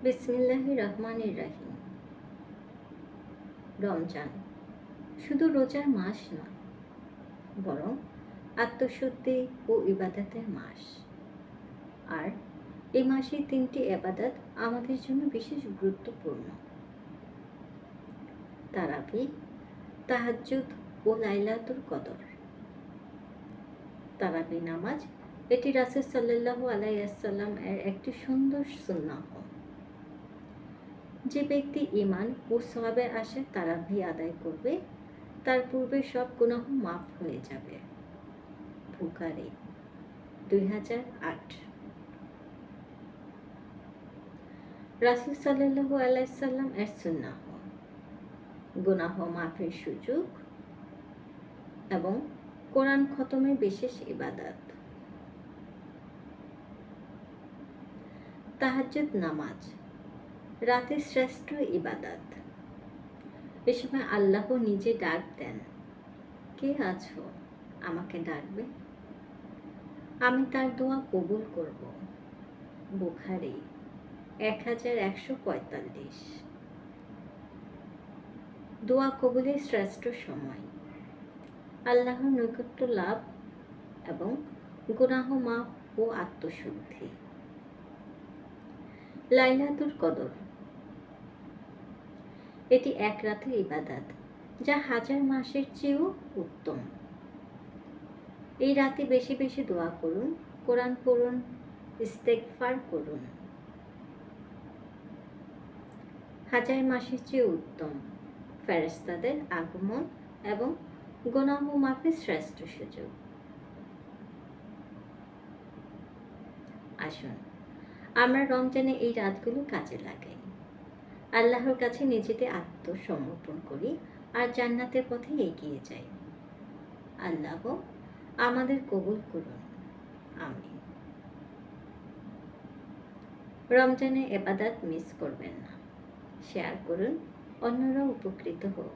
বিসমিল্লাহির রহমানির রহিম। রমজান শুধু রোজার মাস নয়, বরং আত্মশুদ্ধি ও ইবাদতের মাস। আর এই মাসে 3টি ইবাদত আমাদের জন্য বিশেষ গুরুত্বপূর্ণ: তারাবি, তাহাজ্জুদ ও লাইলাতুল কদর। তারাবি নামাজ, এটি রাসূল সাল্লাল্লাহু আলাইহি ওয়াসাল্লাম এর একটি সুন্দর সুন্নাহ। যে ব্যক্তি ঈমান ও সওয়াবের আশায় তারাবি আদায় করবে, তার পূর্বে সব গুনাহ মাফ হয়ে যাবে। বুখারী 2008। রাসূল সাল্লাল্লাহু আলাইহি ওয়াসাল্লাম এর সুন্নাহ: গুনাহ মাফের সুযোগ এবং কোরআন খতমের বিশেষ ইবাদত। তাহাজ্জুদ নামাজ রাতের শ্রেষ্ঠ ইবাদত। এ সময় আল্লাহ নিজে ডাক দেন, কে আছো আমাকে ডাকবে, আমি তার দোয়া কবুল করব। বুখারী 1145। দোয়া কবুলের শ্রেষ্ঠ সময়, আল্লাহর নৈকট্য লাভ এবং গুনাহ মাফ ও আত্মশুদ্ধি। লাইলাতুল কদর, এটি এক রাতের ইবাদত যা হাজার মাসের চেয়েও উত্তম। এই রাতে বেশি বেশি দোয়া করুন, কোরআন পড়ুন, ইস্তেগফার করুন। হাজার মাসের চেয়ে উত্তম, ফেরেশতাদের আগমন এবং গুনাহ মাফের শ্রেষ্ঠ সুযোগ। আসুন আমরা রমজানে এই রাতগুলো কাজে লাগাই, আল্লাহর কাছে নিজেদের আত্মসমর্পণ করি আর জান্নাতের পথে এগিয়ে যাই। আল্লাহ আমাদের কবুল করুন, আমিন। রমজানে ইবাদত মিস করবেন না, শেয়ার করুন, অন্যরা উপকৃত হোক।